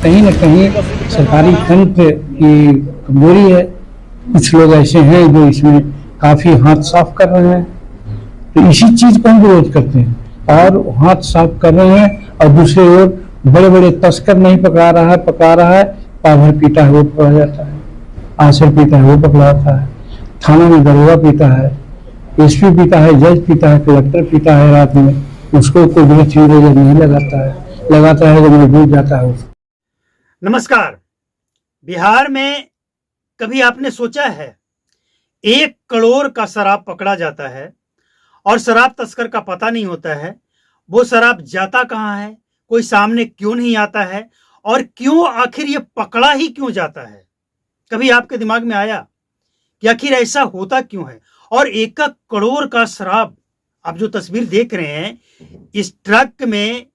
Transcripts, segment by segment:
कहीं न कहीं सरकारी तंत्र की कमजोरी है। कुछ लोग ऐसे हैं जो इसमें काफी हाथ साफ कर रहे हैं, तो इसी चीज को हम विरोध करते हैं। और हाथ साफ कर रहे हैं और दूसरी ओर बड़े बड़े तस्कर नहीं पकड़ा रहा है, पाभर पीटा है वो पकड़ा जाता है, आंसर पीता है वो पकड़ा जाता है, थाना में दरोगा पीता है, एसपी पीता है, जज पीता है, कलेक्टर पीता है रात में, उसको कोई ब्लड सिग्नेचर नहीं लगाता है जब मजबूर जाता है। नमस्कार। बिहार में कभी आपने सोचा है 1 करोड़ का शराब पकड़ा जाता है और शराब तस्कर का पता नहीं होता है, वो शराब जाता कहाँ है, कोई सामने क्यों नहीं आता है और क्यों आखिर ये पकड़ा ही क्यों जाता है? कभी आपके दिमाग में आया कि आखिर ऐसा होता क्यों है? और 1 करोड़ का शराब, आप जो तस्वीर देख रहे हैं, इस ट्रक में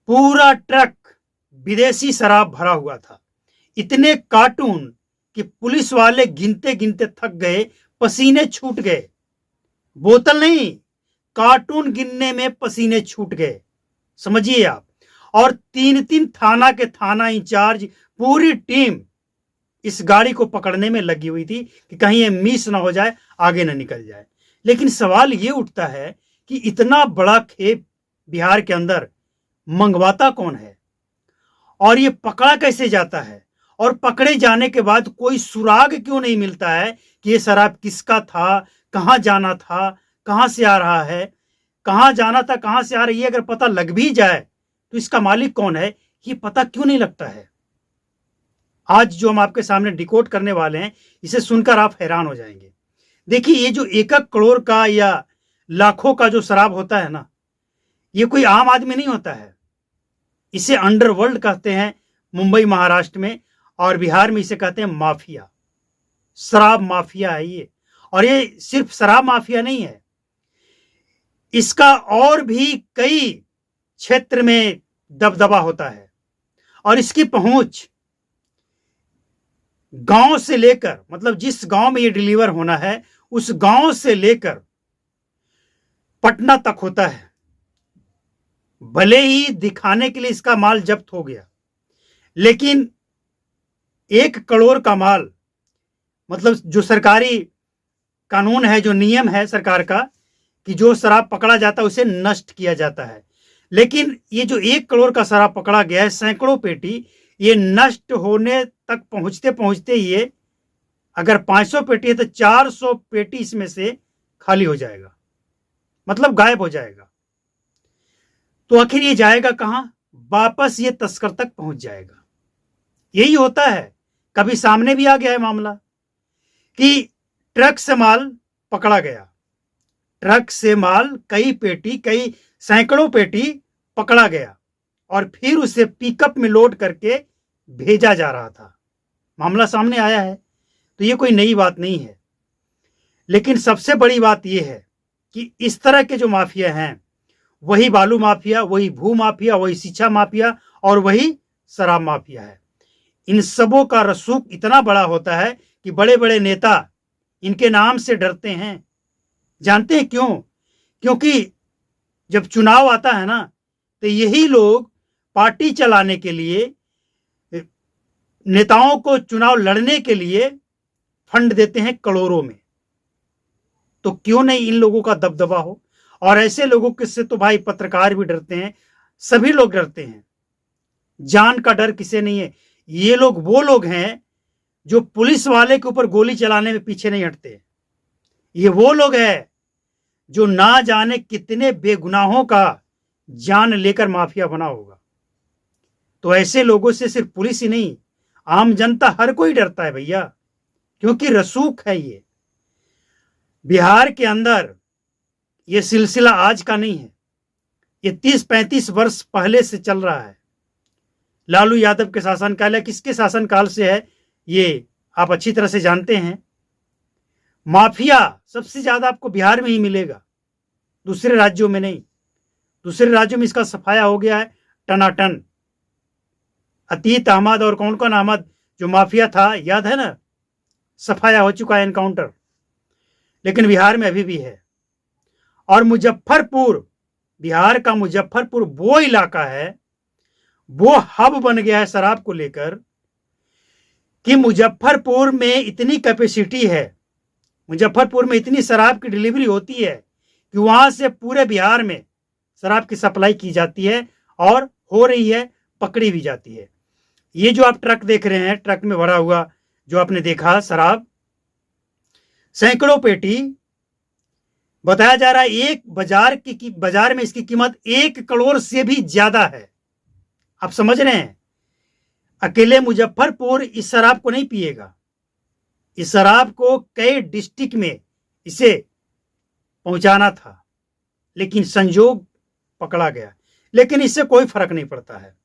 पूरा ट्रक विदेशी शराब भरा हुआ था। इतने कार्टून कि पुलिस वाले गिनते गिनते थक गए, पसीने छूट गए। बोतल नहीं, कार्टून गिनने में पसीने छूट गए, समझिए आप। और 3-3 थाना के थाना इंचार्ज, पूरी टीम इस गाड़ी को पकड़ने में लगी हुई थी कि कहीं ये मिस ना हो जाए, आगे ना निकल जाए। लेकिन सवाल ये उठता है कि इतना बड़ा खेप बिहार के अंदर मंगवाता कौन है और ये पकड़ा कैसे जाता है? और पकड़े जाने के बाद कोई सुराग क्यों नहीं मिलता है कि ये शराब किसका था, कहां जाना था, कहां से आ रहा है, कहां जाना था, कहां से आ रही है? अगर पता लग भी जाए तो इसका मालिक कौन है, ये पता क्यों नहीं लगता है? आज जो हम आपके सामने डिकोड करने वाले हैं, इसे सुनकर आप हैरान हो जाएंगे। देखिए, ये जो 1 करोड़ का या लाखों का जो शराब होता है ना, ये कोई आम आदमी नहीं होता है। इसे अंडरवर्ल्ड कहते हैं मुंबई महाराष्ट्र में, और बिहार में इसे कहते हैं माफिया। शराब माफिया है ये। और ये सिर्फ शराब माफिया नहीं है, इसका और भी कई क्षेत्र में दबदबा होता है। और इसकी पहुंच गांव से लेकर, मतलब जिस गांव में ये डिलीवर होना है, उस गांव से लेकर पटना तक होता है। भले ही दिखाने के लिए इसका माल जब्त हो गया, लेकिन 1 करोड़ का माल, मतलब जो सरकारी कानून है, जो नियम है सरकार का, कि जो शराब पकड़ा जाता है उसे नष्ट किया जाता है। लेकिन ये जो 1 करोड़ का शराब पकड़ा गया है, सैकड़ों पेटी, ये नष्ट होने तक पहुंचते पहुंचते ये अगर 500 पेटी है तो 400 पेटी इसमें से खाली हो जाएगा, मतलब गायब हो जाएगा। तो आखिर ये जाएगा कहां? वापस ये तस्कर तक पहुंच जाएगा। यही होता है। कभी सामने भी आ गया है मामला कि ट्रक से माल पकड़ा गया, ट्रक से माल कई सैकड़ों पेटी पकड़ा गया और फिर उसे पिकअप में लोड करके भेजा जा रहा था। मामला सामने आया है, तो ये कोई नई बात नहीं है। लेकिन सबसे बड़ी बात यह है कि इस तरह के जो माफिया हैं, वही बालू माफिया, वही भू माफिया, वही शिक्षा माफिया और वही शराब माफिया है। इन सबों का रसूख इतना बड़ा होता है कि बड़े बड़े नेता इनके नाम से डरते हैं। जानते हैं क्यों? क्योंकि जब चुनाव आता है ना, तो यही लोग पार्टी चलाने के लिए, नेताओं को चुनाव लड़ने के लिए फंड देते हैं करोड़ों में। तो क्यों नहीं इन लोगों का दबदबा हो? और ऐसे लोगों से तो भाई पत्रकार भी डरते हैं, सभी लोग डरते हैं। जान का डर किसे नहीं है। ये लोग वो लोग हैं जो पुलिस वाले के ऊपर गोली चलाने में पीछे नहीं हटते। ये वो लोग हैं जो ना जाने कितने बेगुनाहों का जान लेकर माफिया बना होगा। तो ऐसे लोगों से सिर्फ पुलिस ही नहीं, आम जनता, हर कोई डरता है भैया, क्योंकि रसूख है ये। बिहार के अंदर ये सिलसिला आज का नहीं है, ये 30-35 वर्ष पहले से चल रहा है। लालू यादव के शासनकाल है, किसके शासनकाल से है ये आप अच्छी तरह से जानते हैं। माफिया सबसे ज्यादा आपको बिहार में ही मिलेगा, दूसरे राज्यों में नहीं। दूसरे राज्यों में इसका सफाया हो गया है टनाटन। अतीत अहमद और कौन कौन अहमद जो माफिया था, याद है ना, सफाया हो चुका है, एनकाउंटर। लेकिन बिहार में अभी भी है। और मुजफ्फरपुर, बिहार का मुजफ्फरपुर वो इलाका है, वो हब बन गया है शराब को लेकर कि मुजफ्फरपुर में इतनी कैपेसिटी है, मुजफ्फरपुर में इतनी शराब की डिलीवरी होती है कि वहां से पूरे बिहार में शराब की सप्लाई की जाती है और हो रही है, पकड़ी भी जाती है। ये जो आप ट्रक देख रहे हैं, ट्रक में भरा हुआ जो आपने देखा शराब, सैकड़ों पेटी, बताया जा रहा है एक बाजार में इसकी कीमत 1 करोड़ से भी ज्यादा है। आप समझ रहे हैं, अकेले मुजफ्फरपुर इस शराब को नहीं पिएगा, इस शराब को कई डिस्ट्रिक्ट में इसे पहुंचाना था, लेकिन संजोग पकड़ा गया। लेकिन इससे कोई फर्क नहीं पड़ता है।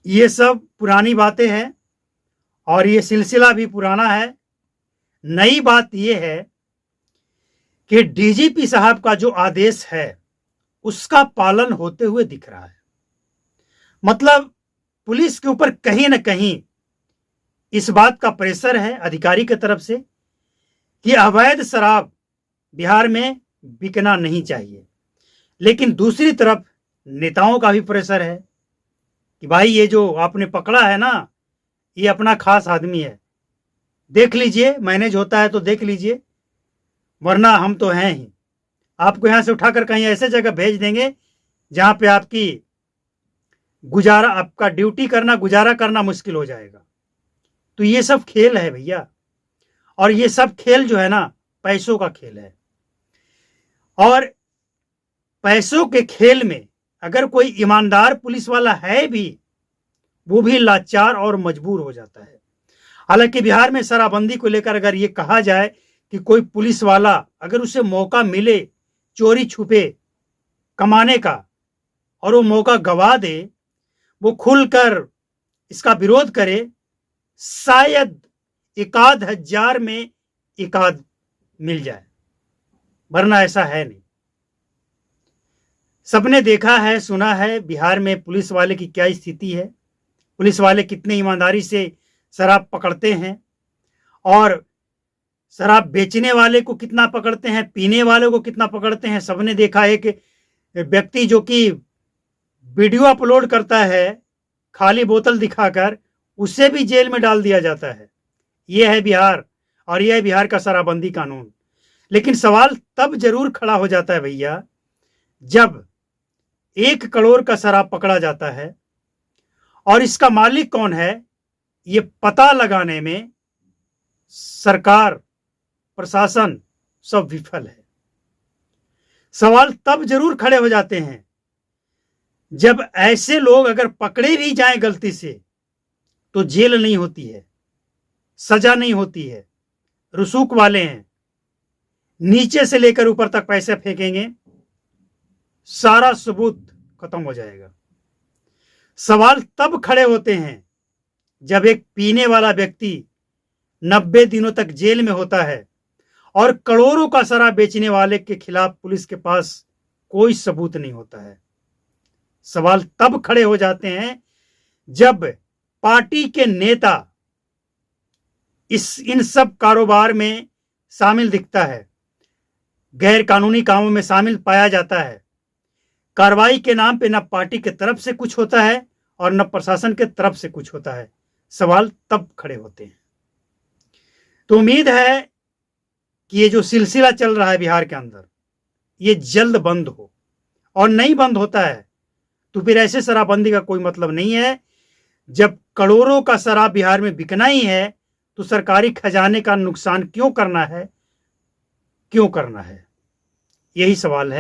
ये सब पुरानी बातें हैं और ये सिलसिला भी पुराना है। नई बात यह है कि डीजीपी साहब का जो आदेश है उसका पालन होते हुए दिख रहा है। मतलब पुलिस के ऊपर कहीं ना कहीं इस बात का प्रेशर है अधिकारी की तरफ से कि अवैध शराब बिहार में बिकना नहीं चाहिए। लेकिन दूसरी तरफ नेताओं का भी प्रेशर है कि भाई ये जो आपने पकड़ा है ना, ये अपना खास आदमी है, देख लीजिए, मैनेज होता है तो देख लीजिए, वरना हम तो हैं ही, आपको यहां से उठाकर कहीं ऐसे जगह भेज देंगे जहां पे आपका ड्यूटी करना, गुजारा करना मुश्किल हो जाएगा। तो ये सब खेल है भैया, और ये सब खेल जो है ना, पैसों का खेल है। और पैसों के खेल में अगर कोई ईमानदार पुलिस वाला है भी, वो भी लाचार और मजबूर हो जाता है। हालांकि बिहार में शराबबंदी को लेकर अगर ये कहा जाए कि कोई पुलिस वाला अगर उसे मौका मिले चोरी छुपे कमाने का और वो मौका गवा दे, वो खुलकर इसका विरोध करे, शायद 1,000 में 1 मिल जाए, वरना ऐसा है नहीं। सबने देखा है, सुना है बिहार में पुलिस वाले की क्या स्थिति है, पुलिस वाले कितने ईमानदारी से शराब पकड़ते हैं और शराब बेचने वाले को कितना पकड़ते हैं, पीने वाले को कितना पकड़ते हैं। सबने देखा है कि व्यक्ति जो कि वीडियो अपलोड करता है खाली बोतल दिखाकर, उसे भी जेल में डाल दिया जाता है। यह है बिहार, और यह है बिहार का शराबबंदी कानून। लेकिन सवाल तब जरूर खड़ा हो जाता है भैया, जब 1 करोड़ का शराब पकड़ा जाता है और इसका मालिक कौन है, ये पता लगाने में सरकार, प्रशासन सब विफल है। सवाल तब जरूर खड़े हो जाते हैं जब ऐसे लोग अगर पकड़े भी जाएं गलती से, तो जेल नहीं होती है, सजा नहीं होती है, रसूख वाले हैं, नीचे से लेकर ऊपर तक पैसे फेंकेंगे, सारा सबूत खत्म हो जाएगा। सवाल तब खड़े होते हैं जब एक पीने वाला व्यक्ति 90 दिनों तक जेल में होता है और करोड़ों का शराब बेचने वाले के खिलाफ पुलिस के पास कोई सबूत नहीं होता है। सवाल तब खड़े हो जाते हैं जब पार्टी के नेता इन सब कारोबार में शामिल दिखता है, गैर कानूनी कामों में शामिल पाया जाता है। कार्रवाई के नाम पे न पार्टी के तरफ से कुछ होता है और न प्रशासन के तरफ से कुछ होता है। सवाल तब खड़े होते हैं। तो उम्मीद है कि ये जो सिलसिला चल रहा है बिहार के अंदर, ये जल्द बंद हो, और नहीं बंद होता है तो फिर ऐसे शराबबंदी का कोई मतलब नहीं है। जब करोड़ों का शराब बिहार में बिकना ही है तो सरकारी खजाने का नुकसान क्यों करना है, क्यों करना है? यही सवाल है।